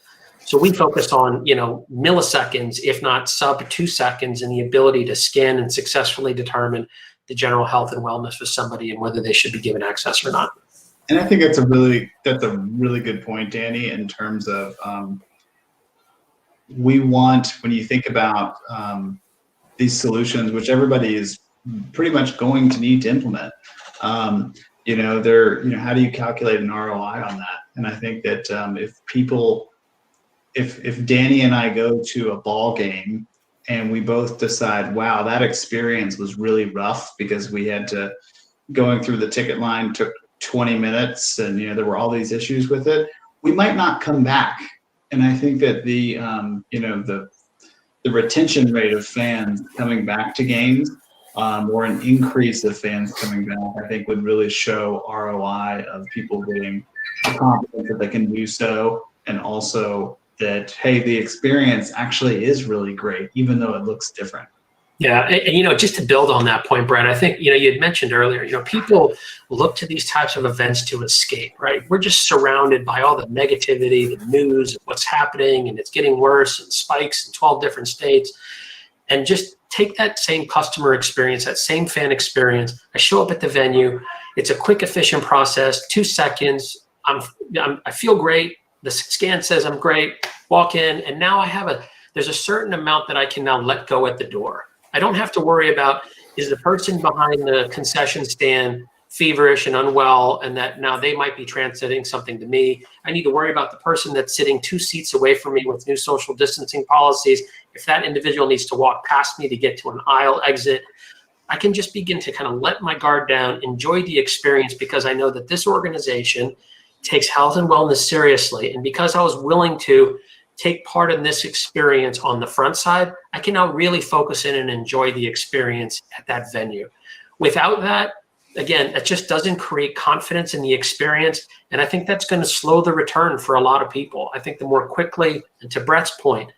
So we focus on, milliseconds, if not sub 2 seconds, in the ability to scan and successfully determine the general health and wellness of somebody and whether they should be given access or not. And I think that's a really good point, Danny, in terms of we want, when you think about these solutions, which everybody is pretty much going to need to implement, how do you calculate an ROI on that? And I think that if Danny and I go to a ball game and we both decide, wow, that experience was really rough because we had to, going through the ticket line took 20 minutes and, there were all these issues with it, we might not come back. And I think that the retention rate of fans coming back to games, or an increase of fans coming back, I think would really show ROI of people getting confident that they can do so, and also that, hey, the experience actually is really great, even though it looks different. Yeah, and just to build on that point, Brett, I think, you had mentioned earlier, people look to these types of events to escape, right? We're just surrounded by all the negativity, the news, what's happening, and it's getting worse, and spikes in 12 different states. And just take that same customer experience, that same fan experience. I show up at the venue. It's a quick, efficient process, 2 seconds. I feel great. The scan says I'm great. Walk in, and now there's a certain amount that I can now let go at the door. I don't have to worry about, is the person behind the concession stand feverish and unwell, and that now they might be transmitting something to me. I need to worry about the person that's sitting 2 seats away from me with new social distancing policies. If that individual needs to walk past me to get to an aisle exit, I can just begin to kind of let my guard down, enjoy the experience, because I know that this organization takes health and wellness seriously. And because I was willing to take part in this experience on the front side, I can now really focus in and enjoy the experience at that venue. Without that, again, it just doesn't create confidence in the experience. And I think that's going to slow the return for a lot of people. I think the more quickly, and to Brett's point,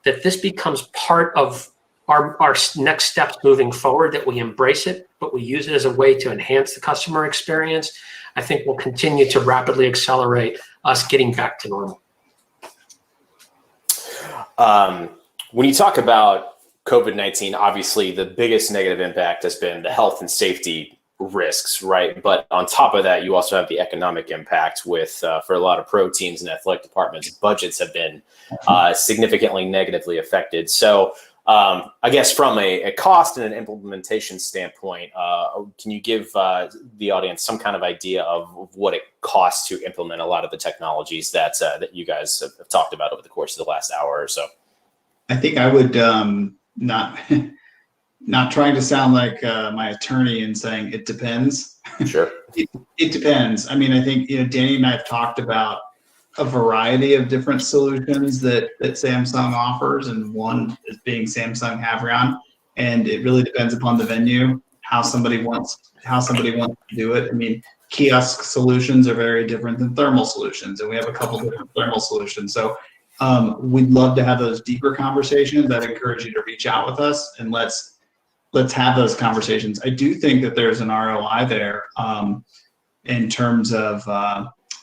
that this becomes part of our next steps moving forward, that we embrace it, but we use it as a way to enhance the customer experience, I think will continue to rapidly accelerate us getting back to normal. When you talk about COVID-19, obviously the biggest negative impact has been the health and safety risks, right? But on top of that, you also have the economic impact with, for a lot of pro teams and athletic departments, budgets have been significantly negatively affected. So I guess from a cost and an implementation standpoint, can you give the audience some kind of idea of what it costs to implement a lot of the technologies that you guys have talked about over the course of the last hour or so? I think I would not trying to sound like my attorney and saying it depends. Sure. It depends. I mean, I think, Danny and I have talked about a variety of different solutions that Samsung offers, and one is being Samsung HAVRION, and it really depends upon the venue, how somebody wants to do it. I mean, kiosk solutions are very different than thermal solutions, and we have a couple different thermal solutions. So we'd love to have those deeper conversations. I'd encourage you to reach out with us and let's have those conversations. I do think that there's an ROI there in terms of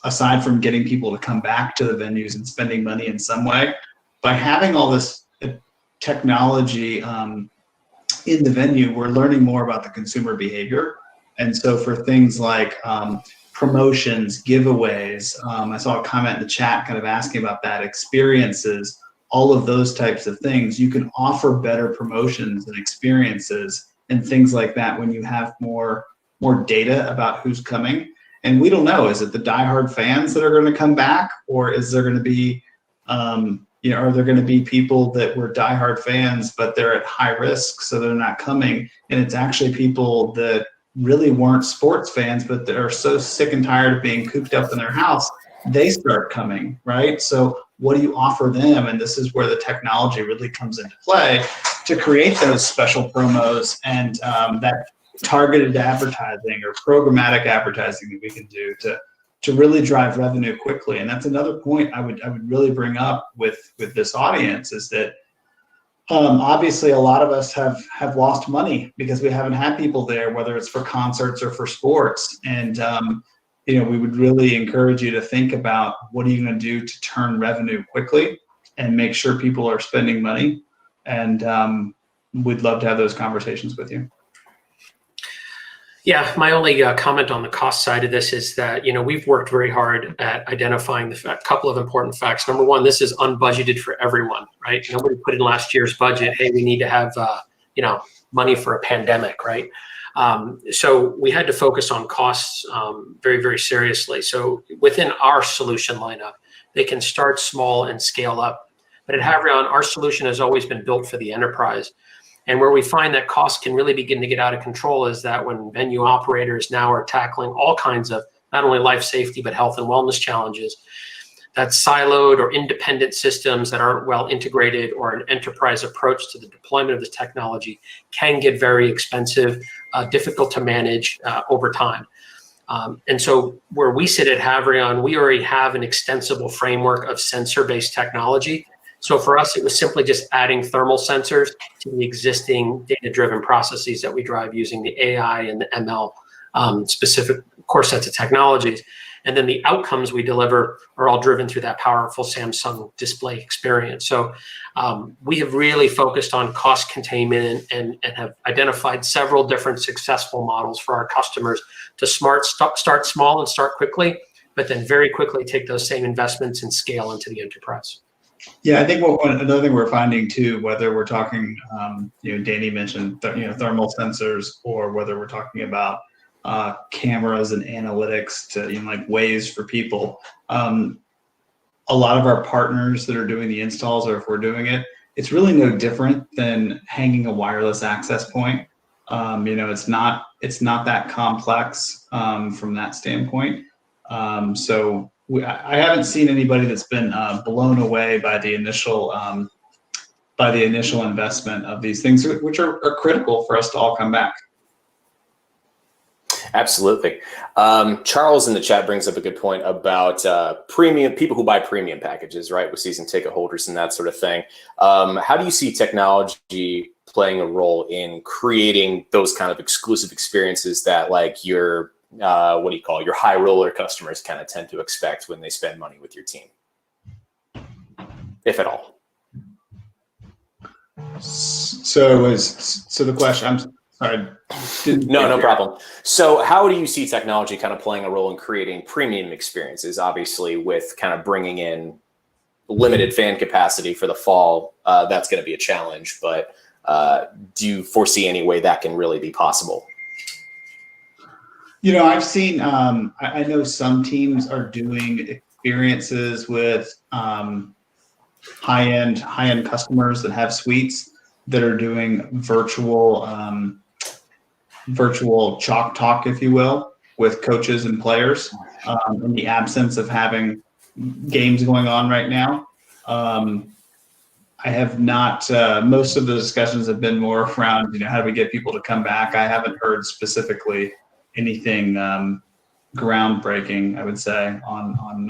aside from getting people to come back to the venues and spending money in some way, by having all this technology in the venue, we're learning more about the consumer behavior. And so for things like promotions, giveaways, I saw a comment in the chat kind of asking about that, experiences, all of those types of things. You can offer better promotions and experiences and things like that when you have more data about who's coming. And we don't know, is it the diehard fans that are going to come back, or is there going to be, are there going to be people that were diehard fans, but they're at high risk, so they're not coming? And it's actually people that really weren't sports fans, but that are so sick and tired of being cooped up in their house, they start coming, right? So what do you offer them? And this is where the technology really comes into play to create those special promos and that targeted advertising or programmatic advertising that we can do to really drive revenue quickly. And that's another point I would really bring up with this audience, is that obviously a lot of us have lost money because we haven't had people there, whether it's for concerts or for sports. And we would really encourage you to think about, what are you going to do to turn revenue quickly and make sure people are spending money. And we'd love to have those conversations with you. Yeah, my only comment on the cost side of this is that, we've worked very hard at identifying a couple of important facts. Number one, this is unbudgeted for everyone, right? Nobody put in last year's budget, hey, we need to have, money for a pandemic, right? So we had to focus on costs very, very seriously. So within our solution lineup, they can start small and scale up. But at HAVRION, our solution has always been built for the enterprise. And where we find that costs can really begin to get out of control is that when venue operators now are tackling all kinds of not only life safety, but health and wellness challenges, that siloed or independent systems that aren't well integrated, or an enterprise approach to the deployment of the technology, can get very expensive, difficult to manage over time. And so where we sit at HAVRION, we already have an extensible framework of sensor-based technology. So for us, it was simply just adding thermal sensors to the existing data-driven processes that we drive using the AI and the ML specific core sets of technologies. And then the outcomes we deliver are all driven through that powerful Samsung display experience. So we have really focused on cost containment and have identified several different successful models for our customers to start small and start quickly, but then very quickly take those same investments and scale into the enterprise. Yeah, I think another thing we're finding too, whether we're talking, Danny mentioned, thermal sensors, or whether we're talking about cameras and analytics to like ways for people. A lot of our partners that are doing the installs, or if we're doing it, it's really no different than hanging a wireless access point. It's not that complex from that standpoint. I haven't seen anybody that's been blown away by the initial investment of these things, which are critical for us to all come back. Absolutely. Charles in the chat brings up a good point about premium people who buy premium packages, right, with season ticket holders and that sort of thing. How do you see technology playing a role in creating those kind of exclusive experiences that like your your high roller customers kind of tend to expect when they spend money with your team, if at all? So the question, I'm sorry. No problem. So how do you see technology kind of playing a role in creating premium experiences? Obviously, with kind of bringing in limited fan capacity for the fall, that's going to be a challenge. But do you foresee any way that can really be possible? I've seen, I know some teams are doing experiences with high-end customers that have suites that are doing virtual chalk talk, if you will, with coaches and players in the absence of having games going on right now. I have not, most of the discussions have been more around, how do we get people to come back? I haven't heard specifically anything groundbreaking, I would say, on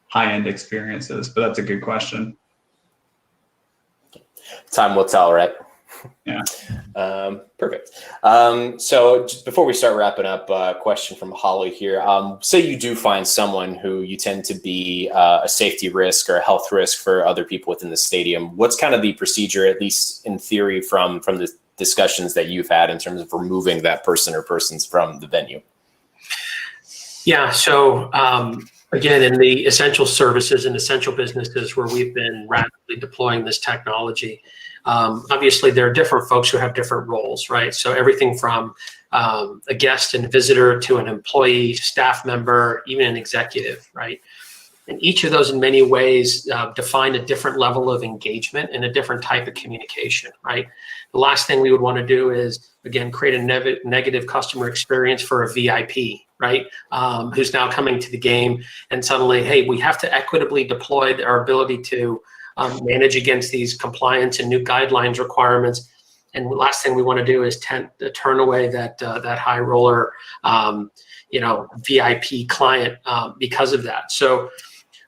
high-end experiences, but that's a good question. Time will tell, right? Yeah. Perfect. So just before we start wrapping up, a question from Holly here. Say you do find someone who you tend to be a safety risk or a health risk for other people within the stadium. What's kind of the procedure, at least in theory, from the discussions that you've had in terms of removing that person or persons from the venue? Yeah. So again, in the essential services and essential businesses where we've been rapidly deploying this technology, obviously there are different folks who have different roles, right? So everything from a guest and visitor to an employee, staff member, even an executive, right? And each of those in many ways define a different level of engagement and a different type of communication, right? The last thing we would want to do is, again, create a negative customer experience for a VIP, right? Who's now coming to the game and suddenly, hey, we have to equitably deploy our ability to manage against these compliance and new guidelines requirements. And the last thing we want to do is turn away that high roller, VIP client because of that. So,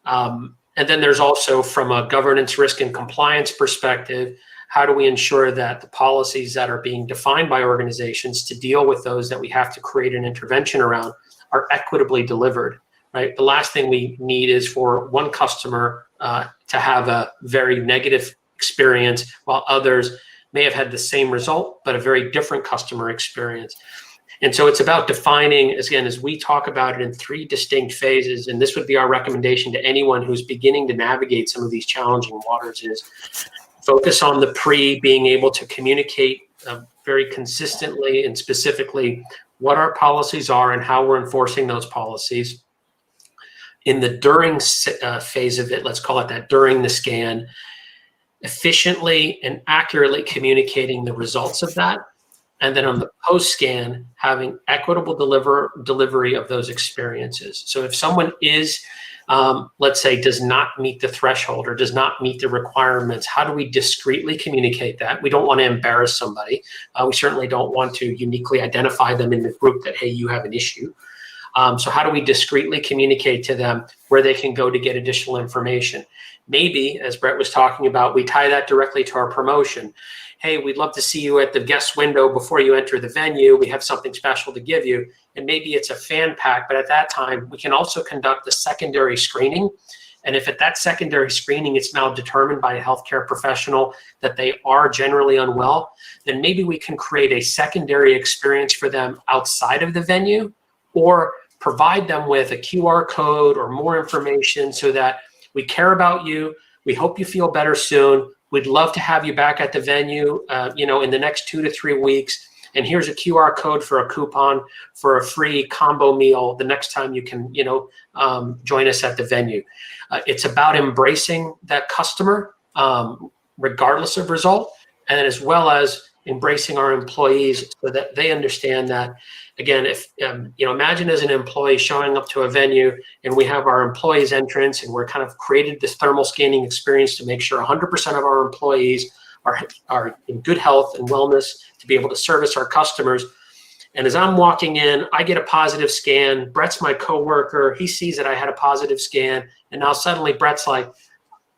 and then there's also, from a governance, risk, and compliance perspective, how do we ensure that the policies that are being defined by organizations to deal with those that we have to create an intervention around are equitably delivered, right? The last thing we need is for one customer to have a very negative experience while others may have had the same result, but a very different customer experience. And so it's about defining, again, as we talk about it, in 3 distinct phases, and this would be our recommendation to anyone who's beginning to navigate some of these challenging waters, is focus on the being able to communicate very consistently and specifically what our policies are and how we're enforcing those policies. In the during phase of it, let's call it that, during the scan, efficiently and accurately communicating the results of that. And then on the post-scan, having equitable delivery of those experiences. So if someone is, let's say, does not meet the threshold or does not meet the requirements, how do we discreetly communicate that? We don't want to embarrass somebody. We certainly don't want to uniquely identify them in the group that, hey, you have an issue. So how do we discreetly communicate to them where they can go to get additional information? Maybe, as Brett was talking about, we tie that directly to our promotion. Hey, we'd love to see you at the guest window before you enter the venue. We have something special to give you. And maybe it's a fan pack, but at that time, we can also conduct the secondary screening. And if at that secondary screening, it's now determined by a healthcare professional that they are generally unwell, then maybe we can create a secondary experience for them outside of the venue, or provide them with a QR code or more information so that we care about you. We hope you feel better soon. We'd love to have you back at the venue, in the next 2 to 3 weeks. And here's a QR code for a coupon for a free combo meal the next time you can, join us at the venue. It's about embracing that customer, regardless of result, and as well as embracing our employees so that they understand that, again, if, imagine as an employee showing up to a venue and we have our employees entrance and we're kind of created this thermal scanning experience to make sure 100% of our employees are in good health and wellness to be able to service our customers. And as I'm walking in, I get a positive scan. Brett's my coworker. He sees that I had a positive scan. And now suddenly Brett's like,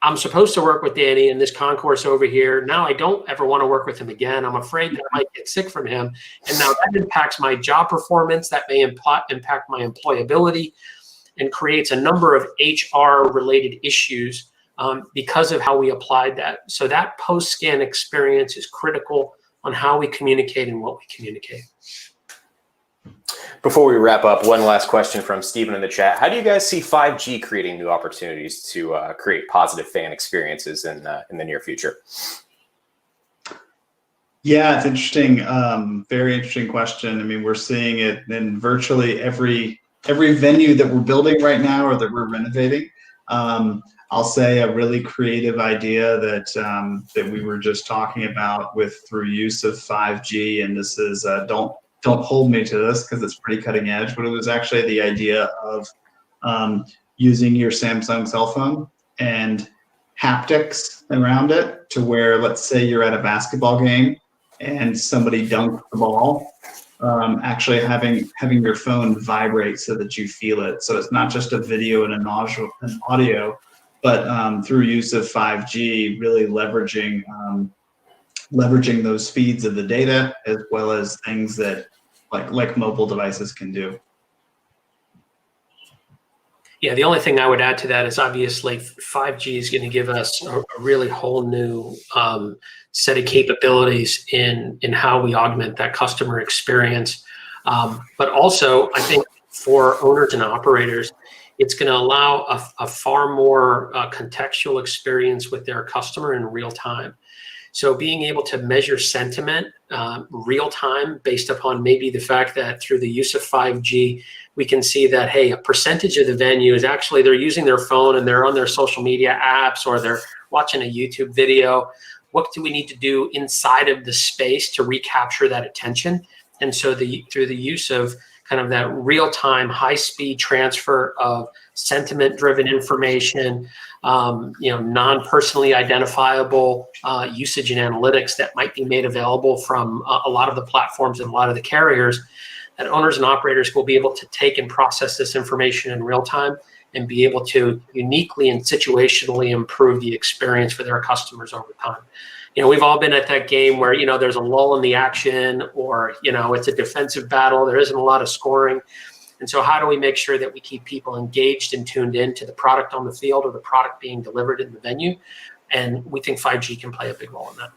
I'm supposed to work with Danny in this concourse over here. Now I don't ever want to work with him again. I'm afraid that I might get sick from him. And now that impacts my job performance. That may impact my employability and creates a number of HR related issues because of how we applied that. So that post-scan experience is critical on how we communicate and what we communicate. Before we wrap up, one last question from Stephen in the chat. How do you guys see 5G creating new opportunities to create positive fan experiences in the near future? Yeah, it's interesting. Very interesting question. I mean, we're seeing it in virtually every venue that we're building right now or that we're renovating. I'll say a really creative idea that we were just talking about through use of 5G, and this is don't hold me to this because it's pretty cutting edge, but it was actually the idea of using your Samsung cell phone and haptics around it to where, let's say you're at a basketball game and somebody dunked the ball, actually having your phone vibrate so that you feel it. So it's not just a video and an audio, but through use of 5G, really leveraging those speeds of the data as well as things that like mobile devices can do. Yeah, the only thing I would add to that is obviously 5G is going to give us a really whole new set of capabilities in how we augment that customer experience. But also, I think for owners and operators, it's going to allow a far more contextual experience with their customer in real time. So being able to measure sentiment real time based upon maybe the fact that through the use of 5G, we can see that, hey, a percentage of the venue is actually they're using their phone and they're on their social media apps or they're watching a YouTube video. What do we need to do inside of the space to recapture that attention? And so through the use of kind of that real-time, high-speed transfer of sentiment-driven information, non-personally identifiable usage and analytics that might be made available from a lot of the platforms and a lot of the carriers, that owners and operators will be able to take and process this information in real time and be able to uniquely and situationally improve the experience for their customers over time. We've all been at that game where, there's a lull in the action or, it's a defensive battle. There isn't a lot of scoring. And so how do we make sure that we keep people engaged and tuned in to the product on the field or the product being delivered in the venue? And we think 5G can play a big role in that.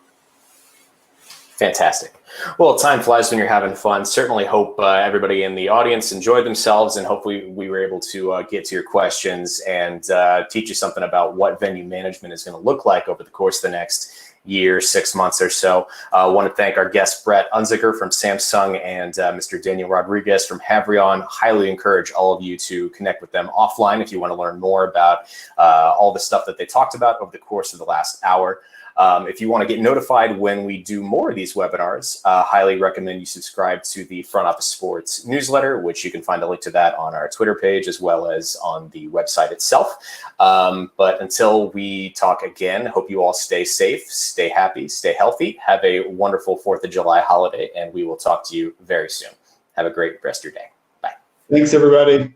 Fantastic. Well, time flies when you're having fun. Certainly hope everybody in the audience enjoyed themselves, and hopefully we were able to get to your questions and teach you something about what venue management is going to look like over the course of the next year, 6 months or so. I want to thank our guest, Brett Unzicker from Samsung and Mr. Daniel Rodriguez from HAVRION. Highly encourage all of you to connect with them offline if you want to learn more about all the stuff that they talked about over the course of the last hour. If you want to get notified when we do more of these webinars, highly recommend you subscribe to the Front Office Sports newsletter, which you can find a link to that on our Twitter page as well as on the website itself. But until we talk again, hope you all stay safe, stay happy, stay healthy, have a wonderful 4th of July holiday, and we will talk to you very soon. Have a great rest of your day. Bye. Thanks, everybody.